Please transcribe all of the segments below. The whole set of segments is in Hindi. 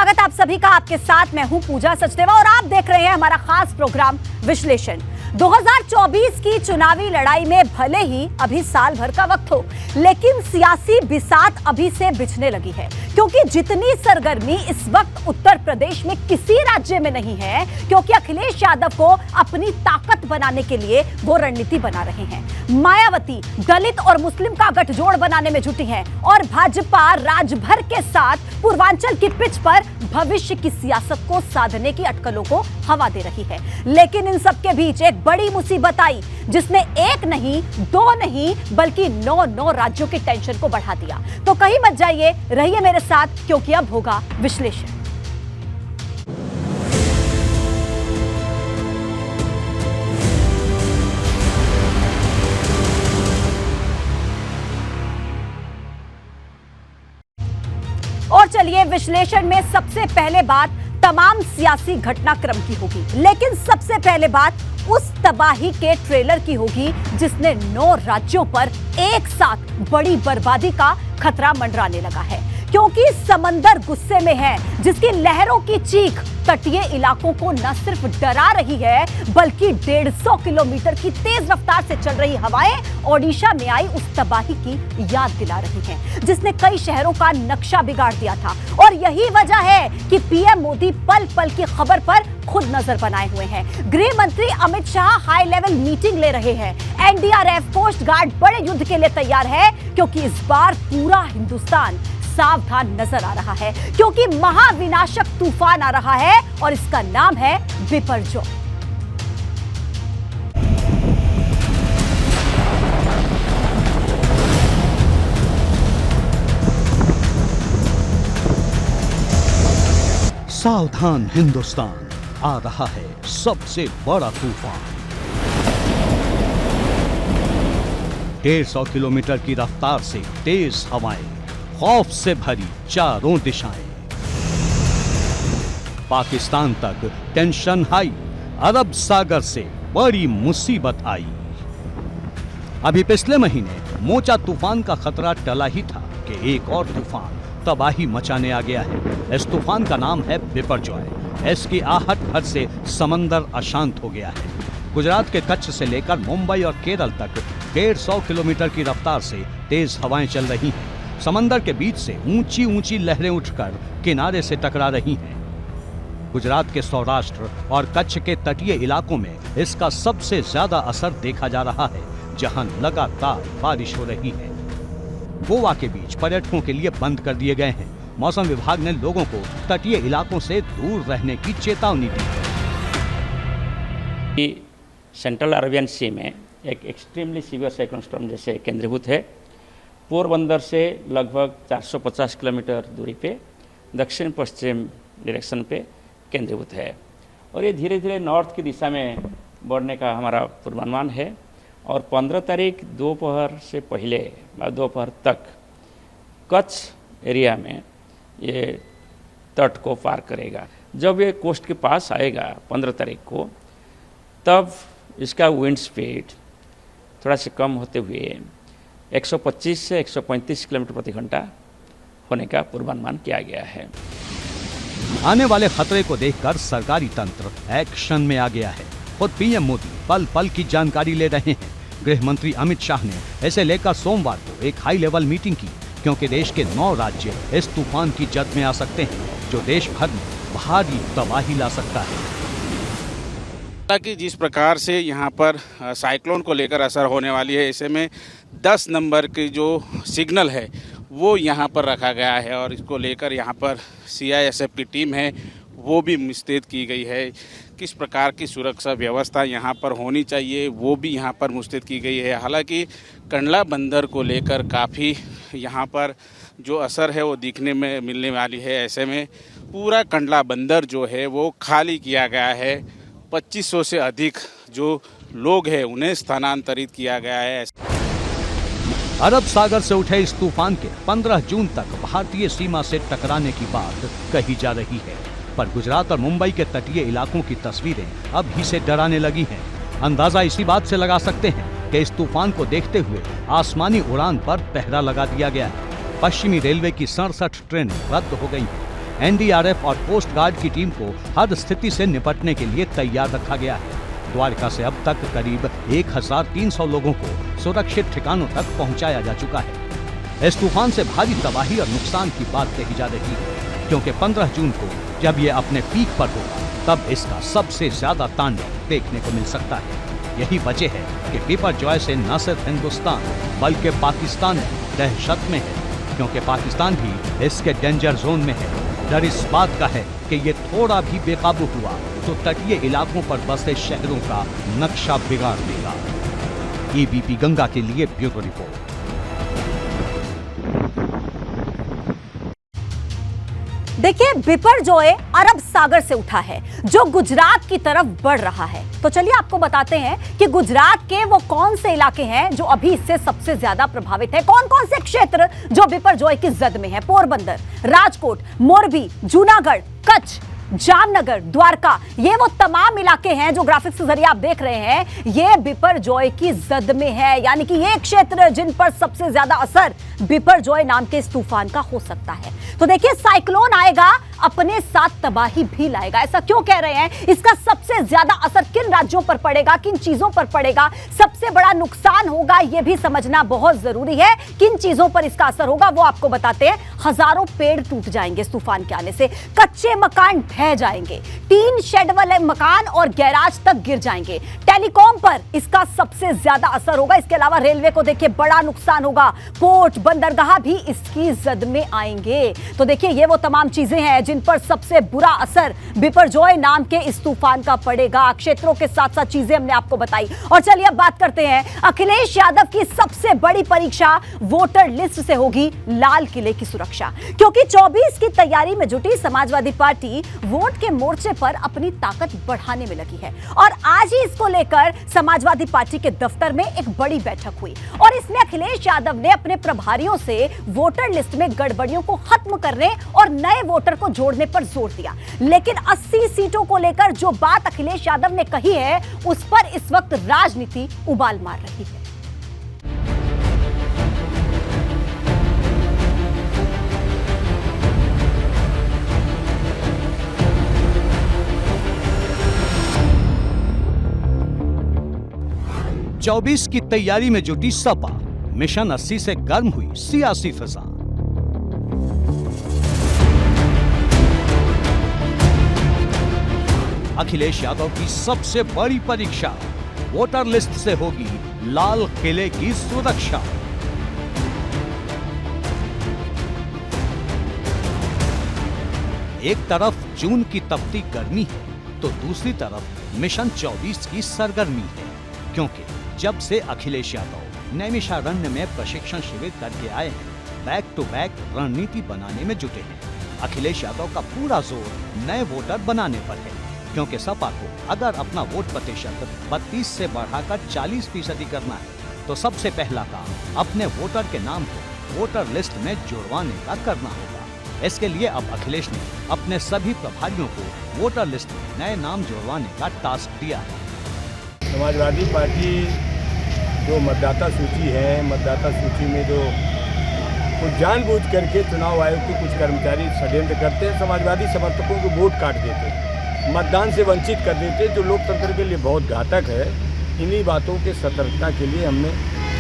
स्वागत आप सभी का। आपके साथ मैं हूं पूजा सचदेवा और आप देख रहे हैं हमारा खास प्रोग्राम विश्लेषण। 2024 की चुनावी लड़ाई में भले ही अभी साल भर का वक्त हो, लेकिन सियासी बिसात अभी से बिछने लगी है, क्योंकि जितनी सरगर्मी इस वक्त उत्तर प्रदेश में किसी राज्य में नहीं है, क्योंकि अखिलेश यादव को अपनी ताकत बनाने के लिए वो रणनीति बना रहे हैं। मायावती दलित और मुस्लिम का गठजोड़ बनाने में जुटी है और भाजपा राजभर के साथ पूर्वांचल की पिच पर भविष्य की सियासत को साधने की अटकलों को हवा दे रही है। लेकिन इन सबके बीच एक बड़ी मुसीबत आई, जिसने एक नहीं, दो नहीं, बल्कि 9 राज्यों की टेंशन को बढ़ा दिया। तो कहीं मत जाइए, रहिए मेरे साथ, क्योंकि अब होगा विश्लेषण। और चलिए, विश्लेषण में सबसे पहले बात तमाम सियासी घटनाक्रम की होगी, लेकिन सबसे पहले बात उस तबाही के ट्रेलर की होगी जिसने 9 राज्यों पर एक साथ बड़ी बर्बादी का खतरा मंडराने लगा है। क्योंकि समंदर गुस्से में है, जिसकी लहरों की चीख तटीय इलाकों को न सिर्फ डरा रही है, बल्कि 150 किलोमीटर की तेज रफ्तार से चल रही हवाएं ओडिशा में आई उस तबाही की याद दिला रही हैं, जिसने कई शहरों का नक्शा बिगाड़ दिया था। और यही वजह है कि पीएम मोदी पल पल की खबर पर खुद नजर बनाए हुए हैं। गृह मंत्री Amit Shah high level meeting ले रहे हैं। एनडीआरएफ, कोस्ट गार्ड बड़े युद्ध के लिए तैयार है, क्योंकि इस बार पूरा हिंदुस्तान सावधान नजर आ रहा है, क्योंकि महाविनाशक तूफान आ रहा है और इसका नाम है बिपरजॉय। सावधान हिंदुस्तान, आ रहा है सबसे बड़ा तूफान। 150 किलोमीटर की रफ्तार से तेज हवाएं, खौफ से भरी चारों दिशाएं। पाकिस्तान तक टेंशन हाई, अरब सागर से बड़ी मुसीबत आई। अभी पिछले महीने मोचा तूफान का खतरा टला ही था कि एक और तूफान तबाही मचाने आ गया है। इस तूफान का नाम है बिपरजॉय। इसकी आहट भर से समंदर अशांत हो गया है। गुजरात के कच्छ से लेकर मुंबई और केरल तक 150 किलोमीटर की रफ्तार से तेज हवाएं चल रही हैं। समंदर के बीच से ऊंची ऊंची लहरें उठकर किनारे से टकरा रही हैं। गुजरात के सौराष्ट्र और कच्छ के तटीय इलाकों में इसका सबसे ज्यादा असर देखा जा रहा है, जहां लगातार बारिश हो रही है। गोवा के बीच पर्यटकों के लिए बंद कर दिए गए हैं। मौसम विभाग ने लोगों को तटीय इलाकों से दूर रहने की चेतावनी दी है। सेंट्रल अरेबियन सी में एक एक्सट्रीमली सीवियर साइक्लोन स्टॉर्म जैसे केंद्रीभूत है। पोरबंदर से लगभग 450 किलोमीटर दूरी पे दक्षिण पश्चिम डायरेक्शन पे केंद्रीभूत है और ये धीरे धीरे नॉर्थ की दिशा में बढ़ने का हमारा पूर्वानुमान है। और 15 तारीख दोपहर से पहले दोपहर तक कच्छ एरिया में ये तट को पार करेगा। जब ये कोस्ट के पास आएगा 15 तारीख को, तब इसका विंड स्पीड थोड़ा से कम होते हुए 125 से 135 किलोमीटर प्रति घंटा होने का पूर्वानुमान किया गया है। आने वाले खतरे को देखकर सरकारी तंत्र एक्शन में आ गया है। खुद पीएम मोदी पल पल की जानकारी ले रहे हैं। गृह मंत्री अमित शाह ने इसे लेकर सोमवार को एक हाई लेवल मीटिंग की, क्योंकि देश के 9 राज्य इस तूफान की जद में आ सकते हैं, जो देश भर में भारी तबाही ला सकता है। कि जिस प्रकार से यहाँ पर साइक्लोन को लेकर असर होने वाली है, ऐसे में 10 नंबर की जो सिग्नल है वो यहाँ पर रखा गया है और इसको लेकर यहाँ पर सीआईएसएफ की टीम है वो भी मुस्तैद की गई है। किस प्रकार की सुरक्षा व्यवस्था यहाँ पर होनी चाहिए वो भी यहाँ पर मुस्तैद की गई है। हालांकि कंडला बंदर को लेकर काफ़ी यहाँ पर जो असर है वो दिखने में मिलने वाली है। ऐसे में पूरा कंडला बंदर जो है वो खाली किया गया है। 2500 से अधिक जो लोग हैं उन्हें स्थानांतरित किया गया है। अरब सागर से उठे इस तूफान के 15 जून तक भारतीय सीमा से टकराने की बात कही जा रही है, पर गुजरात और मुंबई के तटीय इलाकों की तस्वीरें अब ही से डराने लगी हैं। अंदाजा इसी बात से लगा सकते हैं कि इस तूफान को देखते हुए आसमानी उड़ान पर पहरा लगा दिया गया है। पश्चिमी रेलवे की 67 ट्रेनें रद्द हो गई हैं। एनडीआरएफ और कोस्ट गार्ड की टीम को हर स्थिति से निपटने के लिए तैयार रखा गया है। द्वारका से अब तक करीब 1300 लोगों को सुरक्षित ठिकानों तक पहुंचाया जा चुका है। इस तूफान से भारी तबाही और नुकसान की बात कही जा रही है, क्योंकि 15 जून को जब ये अपने पीक पर होगा तब इसका सबसे ज्यादा तांडव देखने को मिल सकता है। यही वजह है कि बिपरजॉय से न सिर्फ हिंदुस्तान बल्कि पाकिस्तान दहशत में है, क्योंकि पाकिस्तान भी इसके डेंजर जोन में है। डर इस बात का है कि ये थोड़ा भी बेकाबू हुआ तो तटीय इलाकों पर बसे शहरों का नक्शा बिगाड़ देगा। एबीपी गंगा के लिए ब्यूरो रिपोर्ट। देखिए, बिपरजॉय अरब सागर से उठा है जो गुजरात की तरफ बढ़ रहा है। तो चलिए आपको बताते हैं कि गुजरात के वो कौन से इलाके हैं जो अभी इससे सबसे ज्यादा प्रभावित है। कौन कौन से क्षेत्र जो बिपरजॉय की जद में है। पोरबंदर, राजकोट, मोरबी, जूनागढ़, कच्छ, जामनगर, द्वारका, ये वो तमाम इलाके हैं जो ग्राफिक्स के जरिए आप देख रहे हैं, ये बिपरजॉय की जद में है। यानी कि ये क्षेत्र जिन पर सबसे ज्यादा असर बिपरजॉय नाम के इस तूफान का हो सकता है। तो देखिए, साइक्लोन आएगा, अपने साथ तबाही भी लाएगा। ऐसा क्यों कह रहे हैं? इसका सबसे ज्यादा असर किन राज्यों पर पड़ेगा, किन चीजों पर पड़ेगा, सबसे बड़ा नुकसान होगा, यह भी समझना बहुत जरूरी है। किन चीजों पर इसका असर होगा वो आपको बताते हैं। हजारों पेड़ टूट जाएंगे इस तूफान के आने से, कच्चे मकान ढह जाएंगे, टीन शेड वाले मकान और गैराज तक गिर जाएंगे। टेलीकॉम पर इसका सबसे ज्यादा असर होगा। इसके अलावा रेलवे को देखिए बड़ा नुकसान होगा, पोर्ट, बंदरगाह भी इसकी जद में आएंगे। तो देखिए, ये वो तमाम चीजें हैं जिन पर सबसे बुरा असर बिपरजॉय नाम के इस तूफान का पड़ेगा। क्षेत्रों के साथ साथ चीजें हमने आपको बताई। और चलिए अब बात करते हैं अखिलेश यादव की सबसे बड़ी परीक्षा वोटर लिस्ट से होगी लाल किले की सुरक्षा, क्योंकि 24 की तैयारी में जुटी समाजवादी पार्टी वोट के मोर्चे पर अपनी ताकत बढ़ाने में लगी है। और आज ही इसको लेकर समाजवादी पार्टी के दफ्तर में एक बड़ी बैठक हुई और इसमें अखिलेश यादव ने अपने प्रभारियों से वोटर लिस्ट में गड़बड़ियों को खत्म करने और नए वोटर को जोड़ने पर जोर दिया। लेकिन 80 सीटों को लेकर जो बात अखिलेश यादव ने कही है, उस पर इस वक्त राजनीति उबाल मार रही है। चौबीस की तैयारी में जुटी सपा, मिशन 80 से गर्म हुई सियासी फिजा। अखिलेश यादव की सबसे बड़ी परीक्षा वोटर लिस्ट से होगी लाल किले की सुरक्षा। एक तरफ जून की तपती गर्मी है तो दूसरी तरफ मिशन 24 की सरगर्मी है, क्योंकि जब से अखिलेश यादव नैमिषारण्य में प्रशिक्षण शिविर करके आए हैं, बैक टू बैक रणनीति बनाने में जुटे हैं। अखिलेश यादव का पूरा जोर नए वोटर बनाने पर है, क्योंकि सपा को अगर अपना वोट प्रतिशत 32 से बढ़ाकर 40% करना है तो सबसे पहला काम अपने वोटर के नाम को वोटर लिस्ट में जुड़वाने का करना होगा। इसके लिए अब अखिलेश ने अपने सभी प्रभारियों को वोटर लिस्ट में नए नाम जुड़वाने का टास्क दिया है। समाजवादी पार्टी जो मतदाता सूची है, मतदाता सूची में जो कुछ जानबूझ करके चुनाव आयोग के कुछ कर्मचारी षड्यंत्र करते हैं, समाजवादी समर्थकों को वोट काट देते हैं, मतदान से वंचित कर देते हैं, जो लोकतंत्र के लिए बहुत घातक है। इन्हीं बातों के सतर्कता के लिए हमने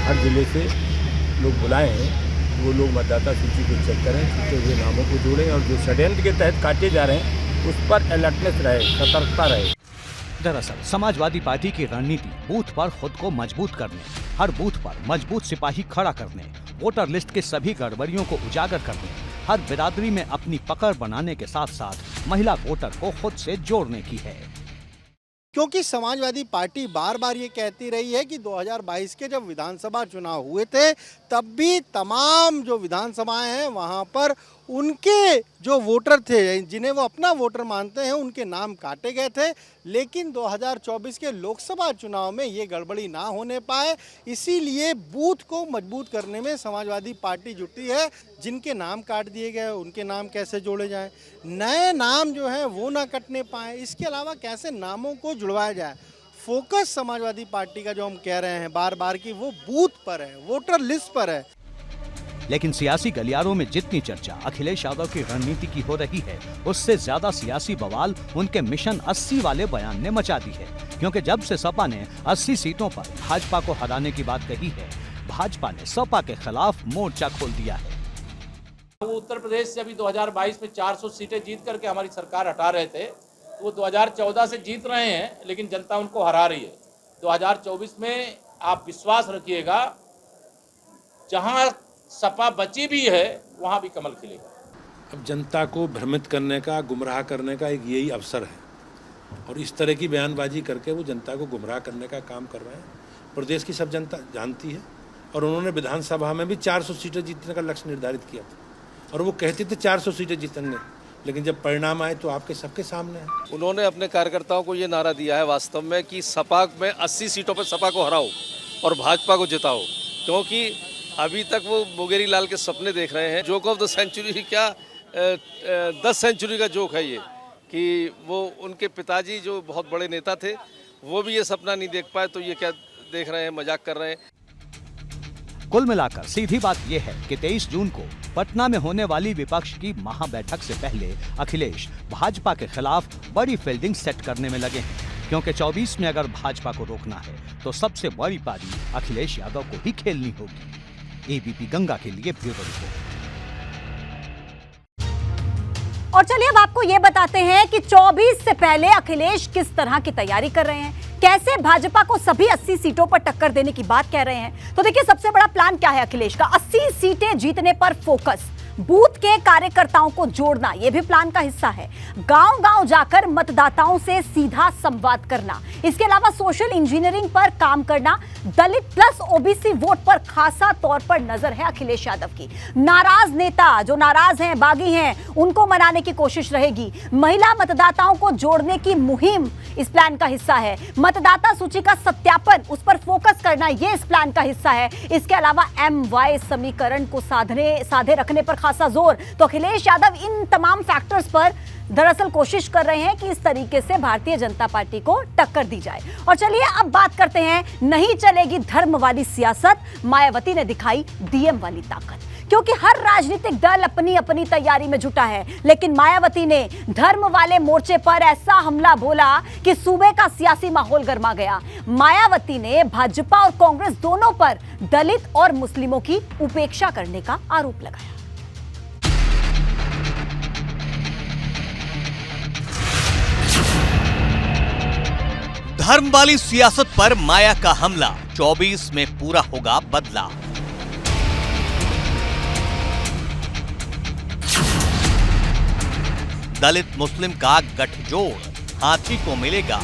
हर जिले से लोग बुलाए हैं, वो लोग मतदाता सूची को चेक करें, छूटे हुए नामों को जोड़ें और जो षड्यंत्र के तहत काटे जा रहे हैं उस पर अलर्टनेस रहे, सतर्कता रहे। दरअसल समाजवादी पार्टी की रणनीति बूथ पर खुद को मजबूत करने, हर बूथ पर मजबूत सिपाही खड़ा करने, वोटर लिस्ट के सभी गड़बड़ियों को उजागर करने, हर बिरादरी में अपनी पकड़ बनाने के साथ साथ महिला वोटर को खुद से जोड़ने की है। क्योंकि समाजवादी पार्टी बार बार ये कहती रही है कि 2022 के जब विधानसभा चुनाव हुए थे तब भी तमाम जो विधानसभाएं हैं वहाँ पर उनके जो वोटर थे, जिन्हें वो अपना वोटर मानते हैं, उनके नाम काटे गए थे। लेकिन 2024 के लोकसभा चुनाव में ये गड़बड़ी ना होने पाए, इसीलिए बूथ को मजबूत करने में समाजवादी पार्टी जुटी है। जिनके नाम काट दिए गए उनके नाम कैसे जोड़े जाएं, नए नाम जो हैं वो ना कटने पाए, इसके अलावा कैसे नामों को जुड़वाया जाए। फोकस समाजवादी पार्टी का जो हम कह रहे हैं बार बार कि वो बूथ पर है, वोटर लिस्ट पर है। लेकिन सियासी गलियारों में जितनी चर्चा अखिलेश यादव की रणनीति की हो रही है, उससे ज्यादा सियासी बवाल उनके मिशन 80 वाले बयान ने मचा दी है। क्योंकि जब से सपा ने 80 सीटों पर भाजपा को हराने की बात कही है, भाजपा ने सपा के खिलाफ मोर्चा खोल दिया है। वो उत्तर प्रदेश से अभी 2022 में 400 सीटें जीत करके हमारी सरकार हटा रहे थे, वो 2014 से जीत रहे हैं, लेकिन जनता उनको हरा रही है। 2024 में आप विश्वास रखिएगा, जहां सपा बची भी है वहां भी कमल खिलेगा। अब जनता को भ्रमित करने का, गुमराह करने का एक यही अवसर है और इस तरह की बयानबाजी करके वो जनता को गुमराह करने का काम कर रहे हैं। प्रदेश की सब जनता जानती है और उन्होंने विधानसभा में भी 400 सीटें जीतने का लक्ष्य निर्धारित किया था और वो कहते थे 400 सीटें जीतेंगे, लेकिन जब परिणाम आए तो आपके सबके सामने है। उन्होंने अपने कार्यकर्ताओं को ये नारा दिया है वास्तव में कि सपा में 80 सीटों पर सपा को हराओ और भाजपा को जिताओ, क्योंकि अभी तक वो मुंगेरी लाल के सपने देख रहे हैं। जोक ऑफ द सेंचुरी क्या 10 सेंचुरी का जोक है ये, कि वो उनके पिताजी जो बहुत बड़े नेता थे वो भी ये सपना नहीं देख पाए, तो ये क्या देख रहे हैं, मजाक कर रहे हैं। कुल मिलाकर सीधी बात यह है कि 23 जून को पटना में होने वाली विपक्ष की महाबैठक से पहले अखिलेश भाजपा के खिलाफ बड़ी फील्डिंग सेट करने में लगे हैं, क्योंकि 24 में अगर भाजपा को रोकना है तो सबसे बड़ी पारी अखिलेश यादव को ही खेलनी होगी। एबीपी गंगा के लिए ब्यूरो रिपोर्ट। और चलिए अब आपको ये बताते हैं कि 24 से पहले अखिलेश किस तरह की तैयारी कर रहे हैं, कैसे भाजपा को सभी 80 सीटों पर टक्कर देने की बात कह रहे हैं। तो देखिए, सबसे बड़ा प्लान क्या है अखिलेश का, 80 सीटें जीतने पर फोकस, बूथ के कार्यकर्ताओं को जोड़ना, यह भी प्लान का हिस्सा है। गांव-गांव जाकर मतदाताओं से सीधा संवाद करना, इसके अलावा सोशल इंजीनियरिंग पर काम करना, दलित प्लस ओबीसी वोट पर खासा तौर पर नजर है अखिलेश यादव की। नाराज नेता जो नाराज हैं, बागी हैं, उनको मनाने की कोशिश रहेगी। महिला मतदाताओं को जोड़ने की मुहिम इस प्लान का हिस्सा है। मतदाता सूची का सत्यापन, उस पर फोकस करना, यह इस प्लान का हिस्सा है। इसके अलावा MY समीकरण को साधे रखने पर खासा जोर। तो अखिलेश यादव इन तमाम फैक्टर्स पर दरअसल कोशिश कर रहे हैं कि इस तरीके से भारतीय जनता पार्टी को टक्कर दी जाए। और चलिए अब बात करते हैं, नहीं चलेगी धर्म वाली सियासत, मायावती ने दिखाई DM वाली ताकत। क्योंकि हर राजनीतिक दल अपनी अपनी तैयारी में जुटा है, लेकिन मायावती ने धर्म वाले मोर्चे पर ऐसा हमला बोला कि सूबे का सियासी माहौल गर्मा गया। मायावती ने भाजपा और कांग्रेस दोनों पर दलित और मुस्लिमों की उपेक्षा करने का आरोप लगाया। धर्म वाली सियासत पर माया का हमला, 24 में पूरा होगा बदला। दलित मुस्लिम का गठजोड़, हाथी को मिलेगा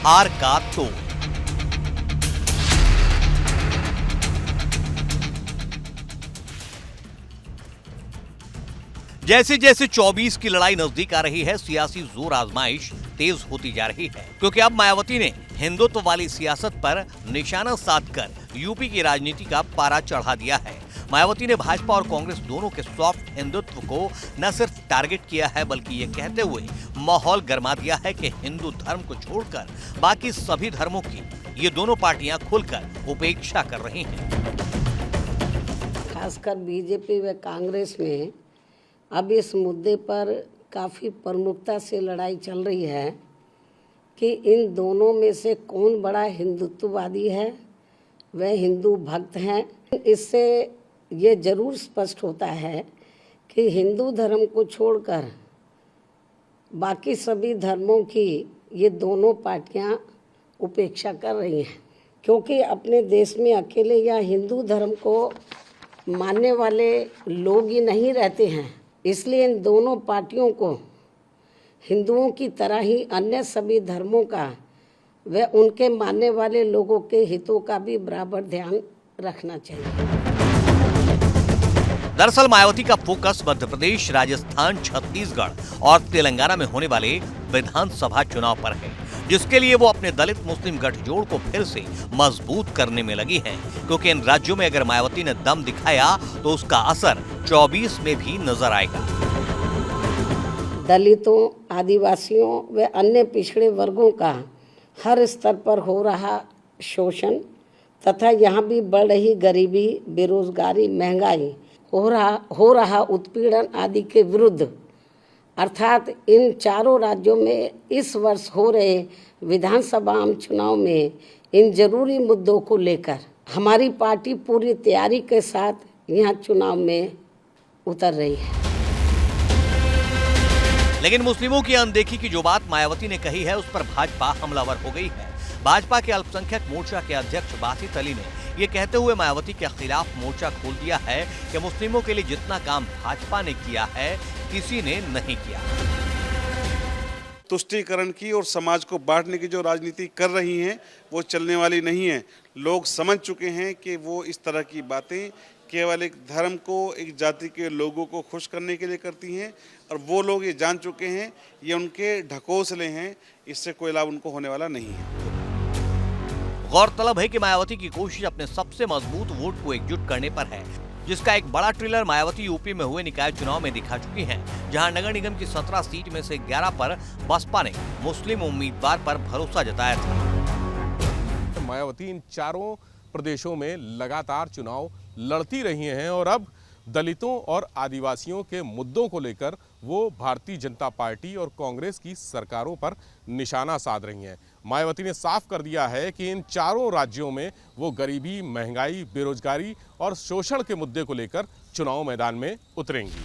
हार का तोड़। जैसे जैसे 24 की लड़ाई नजदीक आ रही है, सियासी जोर आजमाइश तेज होती जा रही है, क्योंकि अब मायावती ने हिंदुत्व वाली सियासत पर निशाना साधकर यूपी की राजनीति का पारा चढ़ा दिया है। मायावती ने भाजपा और कांग्रेस दोनों के सॉफ्ट हिंदुत्व को न सिर्फ टारगेट किया है, बल्कि ये कहते हुए माहौल गरमा दिया है कि हिंदू धर्म को छोड़कर बाकी सभी धर्मों की ये दोनों पार्टियां खुलकर उपेक्षा कर रही हैं। खासकर बीजेपी व कांग्रेस में अब इस मुद्दे पर काफ़ी प्रमुखता से लड़ाई चल रही है कि इन दोनों में से कौन बड़ा हिंदुत्ववादी है, वह हिंदू भक्त हैं। इससे ये जरूर स्पष्ट होता है कि हिंदू धर्म को छोड़कर बाकी सभी धर्मों की ये दोनों पार्टियां उपेक्षा कर रही हैं, क्योंकि अपने देश में अकेले या हिंदू धर्म को मानने वाले लोग ही नहीं रहते हैं। इसलिए इन दोनों पार्टियों को हिंदुओं की तरह ही अन्य सभी धर्मों का व उनके मानने वाले लोगों के हितों का भी बराबर ध्यान रखना चाहिए। दरअसल मायावती का फोकस मध्य प्रदेश, राजस्थान, छत्तीसगढ़ और तेलंगाना में होने वाले विधानसभा चुनाव पर है, जिसके लिए वो अपने दलित मुस्लिम गठजोड़ को फिर से मजबूत करने में लगी हैं, क्योंकि इन राज्यों में अगर मायावती ने दम दिखाया तो उसका असर 24 में भी नजर आएगा। दलितों, आदिवासियों व अन्य पिछड़े वर्गों का हर स्तर पर हो रहा शोषण तथा यहाँ भी बढ़ रही गरीबी, बेरोजगारी, महंगाई हो रहा उत्पीड़न आदि के विरुद्ध, अर्थात इन चारों राज्यों में इस वर्ष हो रहे विधानसभा आम चुनाव में इन जरूरी मुद्दों को लेकर हमारी पार्टी पूरी तैयारी के साथ यहाँ चुनाव में उतर रही है। लेकिन मुस्लिमों की अनदेखी की जो बात मायावती ने कही है, उस पर भाजपा हमलावर हो गई है। भाजपा के अल्पसंख्यक मोर्चा के अध्यक्ष बासित अली ने ये कहते हुए मायावती के खिलाफ मोर्चा खोल दिया है कि मुस्लिमों के लिए जितना काम भाजपा ने किया है, किसी ने नहीं किया। तुष्टीकरण की और समाज को बांटने की जो राजनीति कर रही हैं, वो चलने वाली नहीं है। लोग समझ चुके हैं कि वो इस तरह की बातें केवल एक धर्म को, एक जाति के लोगों को खुश करने के लिए करती हैं, और वो लोग ये जान चुके हैं ये उनके ढकोसले हैं, इससे कोई लाभ उनको होने वाला नहीं है। गौरतलब है कि मायावती की कोशिश अपने सबसे मजबूत वोट को एकजुट करने पर है, जिसका एक बड़ा ट्रेलर मायावती यूपी में हुए निकाय चुनाव में दिखा चुकी हैं, जहां नगर निगम की 17 सीट में से 11 पर बसपा ने मुस्लिम उम्मीदवार पर भरोसा जताया था। मायावती इन चारों प्रदेशों में लगातार चुनाव लड़ती रही हैं और अब दलितों और आदिवासियों के मुद्दों को लेकर वो भारतीय जनता पार्टी और कांग्रेस की सरकारों पर निशाना साध रही हैं। मायावती ने साफ कर दिया है कि इन चारों राज्यों में वो गरीबी, महंगाई, बेरोजगारी और शोषण के मुद्दे को लेकर चुनाव मैदान में उतरेंगी।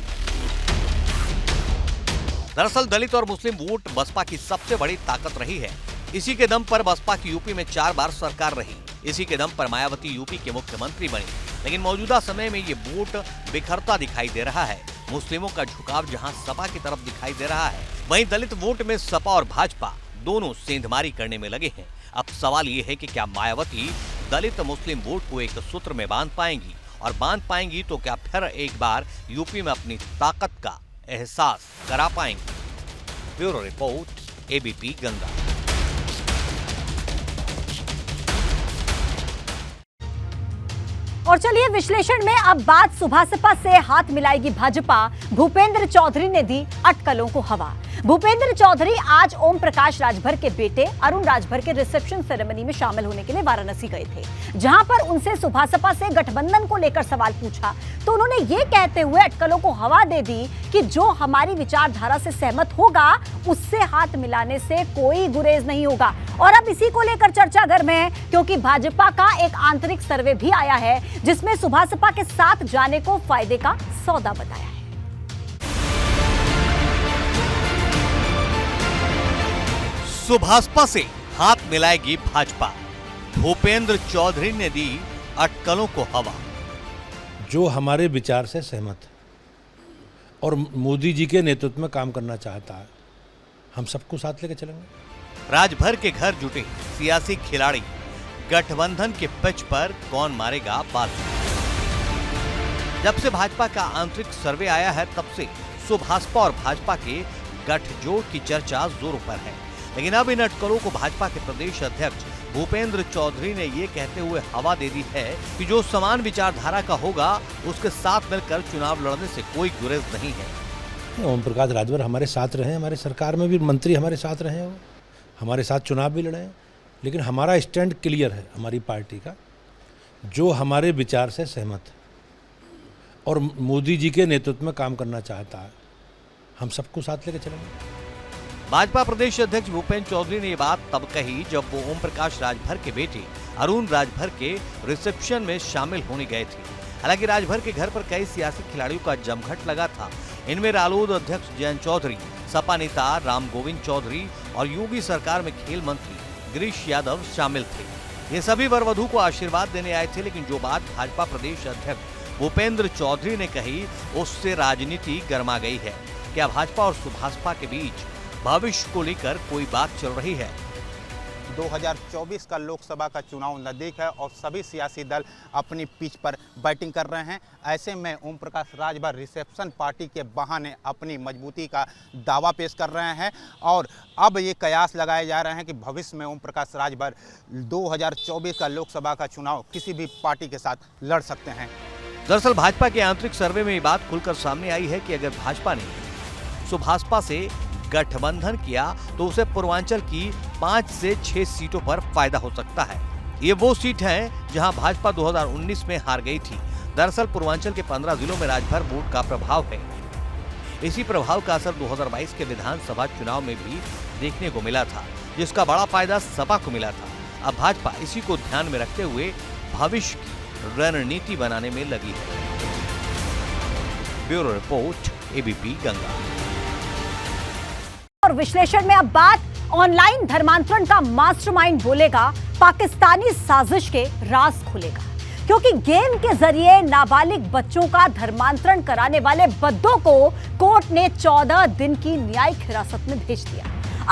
दरअसल दलित और मुस्लिम वोट बसपा की सबसे बड़ी ताकत रही है। इसी के दम पर बसपा की यूपी में 4 बार सरकार रही। इसी के दम पर मायावती यूपी के मुख्यमंत्री बनी। लेकिन मौजूदा समय में ये वोट बिखरता दिखाई दे रहा है। मुस्लिमों का झुकाव जहां सपा की तरफ दिखाई दे रहा है, वहीं दलित वोट में सपा और भाजपा दोनों सेंधमारी करने में लगे हैं। अब सवाल ये है कि क्या मायावती दलित मुस्लिम वोट को एक सूत्र में बांध पाएंगी, और बांध पाएंगी तो क्या फिर एक बार यूपी में अपनी ताकत का एहसास करा पाएंगी। Bureau report, ABP Ganga. और चलिए विश्लेषण में अब बात सुभासपा से हाथ मिलाएगी भाजपा। भूपेंद्र चौधरी ने दी अटकलों को हवा। भूपेंद्र चौधरी आज ओम प्रकाश राजभर के बेटे अरुण राजभर के रिसेप्शन सेरेमनी में शामिल होने के लिए वाराणसी गए थे, जहां पर उनसे सुभासपा से गठबंधन को लेकर सवाल पूछा तो उन्होंने ये कहते हुए अटकलों को हवा दे दी कि जो हमारी विचारधारा से सहमत होगा उससे हाथ मिलाने से कोई गुरेज नहीं होगा। और अब इसी को लेकर चर्चा गर्म है, क्योंकि भाजपा का एक आंतरिक सर्वे भी आया है जिसमें सुभासपा के साथ जाने को फायदे का सौदा बताया है। सुभासपा से हाथ मिलाएगी भाजपा। भूपेंद्र चौधरी ने दी अटकलों को हवा। जो हमारे विचार से सहमत है और मोदी जी के नेतृत्व में काम करना चाहता है, हम सबको साथ लेकर चलेंगे। राजभर के घर जुटे सियासी खिलाड़ी, गठबंधन के पिच पर कौन मारेगा बाजी। जब से भाजपा का आंतरिक सर्वे आया है, तब से सुभासपा और भाजपा के गठजोड़ की चर्चा जोरों पर है। लेकिन अब इन अटकलों को भाजपा के प्रदेश अध्यक्ष भूपेंद्र चौधरी ने ये कहते हुए हवा दे दी है कि जो समान विचारधारा का होगा उसके साथ मिलकर चुनाव लड़ने से कोई गुरेज नहीं है। ओम प्रकाश राजभर हमारे साथ रहे, हमारे सरकार में भी मंत्री हमारे साथ रहे, वो हमारे साथ चुनाव भी लड़े, लेकिन हमारा स्टैंड क्लियर है हमारी पार्टी का। जो हमारे विचार से सहमत है और मोदी जी के नेतृत्व में काम करना चाहता है, हम सबको साथ लेकर चलेंगे। भाजपा प्रदेश अध्यक्ष भूपेंद्र चौधरी ने ये बात तब कही जब वो ओम प्रकाश राजभर के बेटे अरुण राजभर के रिसेप्शन में शामिल होने गए थे। हालांकि राजभर के घर पर कई सियासी खिलाड़ियों का जमघट लगा था। इनमें रालोद अध्यक्ष जयंत चौधरी, सपा नेता राम गोविंद चौधरी और योगी सरकार में खेल मंत्री गिरीश यादव शामिल थे। ये सभी वर वधू को आशीर्वाद देने आए थे। लेकिन जो बात भाजपा प्रदेश अध्यक्ष भूपेंद्र चौधरी ने कही, उससे राजनीति गर्मा गई है। क्या भाजपा और सुभासपा के बीच भविष्य को लेकर कोई बात चल रही है? 2024 का लोकसभा का चुनाव नजदीक है और सभी सियासी दल अपनी पिच पर बैटिंग कर रहे हैं। ऐसे में ओम प्रकाश राजभर रिसेप्शन पार्टी के बहाने अपनी मजबूती का दावा पेश कर रहे हैं और अब ये कयास लगाए जा रहे हैं कि भविष्य में ओम प्रकाश राजभर 2024 का लोकसभा का चुनाव किसी भी पार्टी के साथ लड़ सकते हैं। दरअसल भाजपा के आंतरिक सर्वे में ये बात खुलकर सामने आई है कि अगर भाजपा ने सुभासपा से गठबंधन किया तो उसे पूर्वांचल की 5 से 6 सीटों पर फायदा हो सकता है। ये वो सीट है जहां भाजपा 2019 में हार गई थी। दरअसल पूर्वांचल के 15 जिलों में राजभर वोट का प्रभाव है। इसी प्रभाव का असर 2022 के विधानसभा चुनाव में भी देखने को मिला था, जिसका बड़ा फायदा सपा को मिला था। अब भाजपा इसी को ध्यान में रखते हुए भविष्य की रणनीति बनाने में लगी है। Bureau report, ABP Ganga. और विश्लेषण में अब बात ऑनलाइन धर्मांतरण का मास्टरमाइंड बोलेगा, पाकिस्तानी साजिश के राज खुलेगा। क्योंकि गेम के जरिए नाबालिग बच्चों का धर्मांतरण कराने वाले बद्दों को कोर्ट ने 14 दिन की न्यायिक हिरासत में भेज दिया।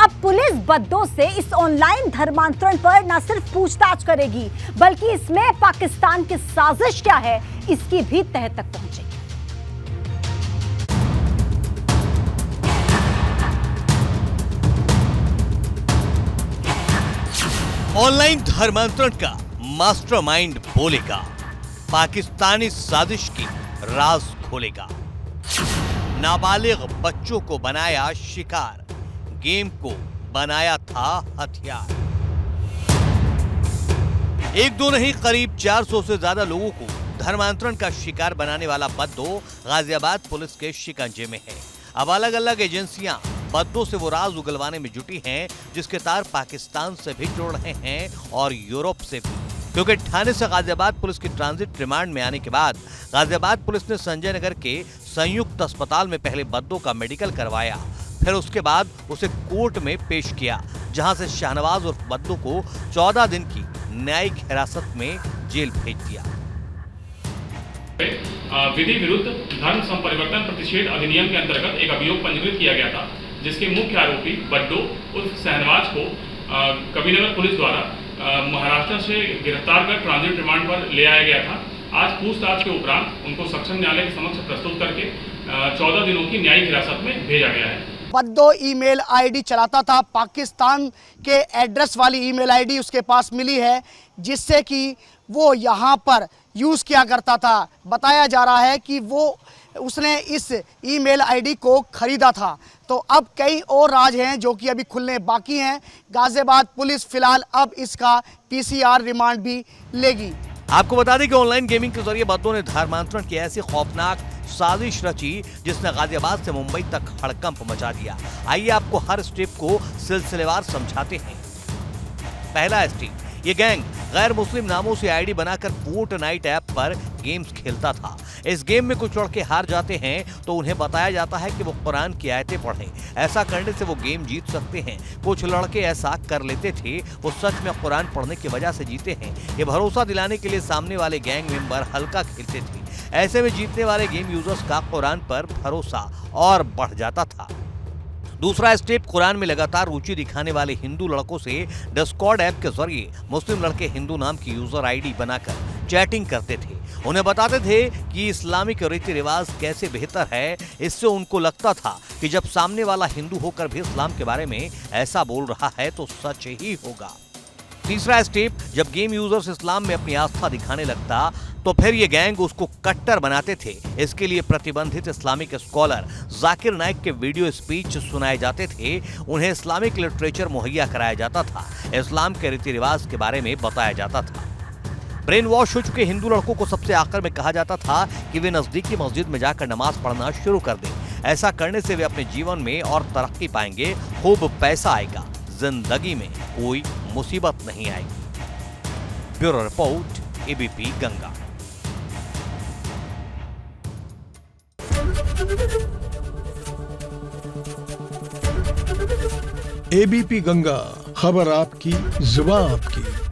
अब पुलिस बद्दों से इस ऑनलाइन धर्मांतरण पर न सिर्फ पूछताछ करेगी, बल्कि इसमें पाकिस्तान की साजिश क्या है, इसकी भी तह तक पहुंचेगी। ऑनलाइन धर्मांतरण का मास्टरमाइंड बोलेगा, पाकिस्तानी साजिश की राज खोलेगा। नाबालिग बच्चों को बनाया शिकार, गेम को बनाया था हथियार। एक दो नहीं, करीब 400 से ज्यादा लोगों को धर्मांतरण का शिकार बनाने वाला बद्दो गाजियाबाद पुलिस के शिकंजे में है। अब अलग अलग एजेंसियां बद्दों से वो राज उगलवाने में जुटी हैं, जिसके तार पाकिस्तान से भी जुड़ रहे हैं और यूरोप से भी। क्योंकि ठाणे से गाजियाबाद पुलिस की ट्रांजिट रिमांड में आने के बाद गाजियाबाद पुलिस ने संजय नगर के संयुक्त अस्पताल में पहले बद्दो का मेडिकल करवाया, फिर उसके बाद उसे कोर्ट में पेश किया, जहां से शाहनवाज उर्फ बद्दो को 14 दिन की न्यायिक हिरासत में जेल भेज दिया। विधि विरुद्ध धर्म संपरिवर्तन प्रतिषेध अधिनियम के अंतर्गत एक अभियोग पंजीकृत किया गया था, जिसके मुख्य आरोपी बड्डो उर्फ शहनवाज को कबीरनगर पुलिस द्वारा महाराष्ट्र से गिरफ्तार कर ट्रांजिट रिमांड पर ले आया गया था। आज पूछताछ के उपरांत उनको सक्षम न्यायालय के समक्ष प्रस्तुत करके 14 दिनों की न्यायिक हिरासत में भेजा गया है। बद्दो ईमेल आईडी चलाता था, पाकिस्तान के एड्रेस वाली ईमेल आईडी उसके पास मिली है, जिससे कि वो यहाँ पर यूज़ किया करता था। बताया जा रहा है कि उसने इस ईमेल आईडी को खरीदा था। तो अब कई और राज हैं जो कि अभी खुलने बाकी हैं। गाजियाबाद पुलिस फिलहाल अब इसका पीसीआर रिमांड भी लेगी। आपको बता दें कि ऑनलाइन गेमिंग के जरिए बद्दों ने धर्मांतरण की ऐसी खौफनाक साजिश रची, जिसने गाजियाबाद से मुंबई तक हड़कंप मचा दिया। आइए आपको हर स्टेप को सिलसिलेवार समझाते हैं। पहला स्टेप, ये गैंग गैर मुस्लिम नामों से आईडी बनाकर फोर्टनाइट ऐप पर गेम्स खेलता था। इस गेम में कुछ लड़के हार जाते हैं तो उन्हें बताया जाता है कि वो कुरान की आयतें पढ़ें। ऐसा करने से वो गेम जीत सकते हैं। कुछ लड़के ऐसा कर लेते थे, वो सच में कुरान पढ़ने की वजह से जीते हैं। ये भरोसा दिलाने के लिए सामने वाले गैंग मेंबर हल्का खेलते थे। ऐसे में जीतने वाले गेम यूजर्स का कुरान पर भरोसा और बढ़ जाता था। दूसरा स्टेप, कुरान में लगातार रुचि दिखाने वाले हिंदू लड़कों से डिस्कॉर्ड ऐप के जरिए मुस्लिम लड़के हिंदू नाम की यूजर आईडी बनाकर चैटिंग करते थे। उन्हें बताते थे कि इस्लामिक रीति रिवाज कैसे बेहतर है। इससे उनको लगता था कि जब सामने वाला हिंदू होकर भी इस्लाम के बारे में ऐसा बोल रहा है तो सच ही होगा। तीसरा स्टेप, जब गेम यूजर्स इस्लाम में अपनी आस्था दिखाने लगता तो फिर ये गैंग उसको कट्टर बनाते थे। इसके लिए प्रतिबंधित इस्लामिक स्कॉलर जाकिर नाइक के वीडियो स्पीच सुनाए जाते थे। उन्हें इस्लामिक लिटरेचर मुहैया कराया जाता था। इस्लाम के रीति रिवाज के बारे में बताया जाता था। ब्रेन वॉश हो चुके हिंदू लड़कों को सबसे आखिर में कहा जाता था कि वे नजदीकी मस्जिद में जाकर नमाज पढ़ना शुरू कर दें। ऐसा करने से वे अपने जीवन में और तरक्की पाएंगे, खूब पैसा आएगा, जिंदगी में कोई मुसीबत नहीं आएगी। Bureau report, ABP Ganga. ABP Ganga, खबर आपकी, जुबान आपकी।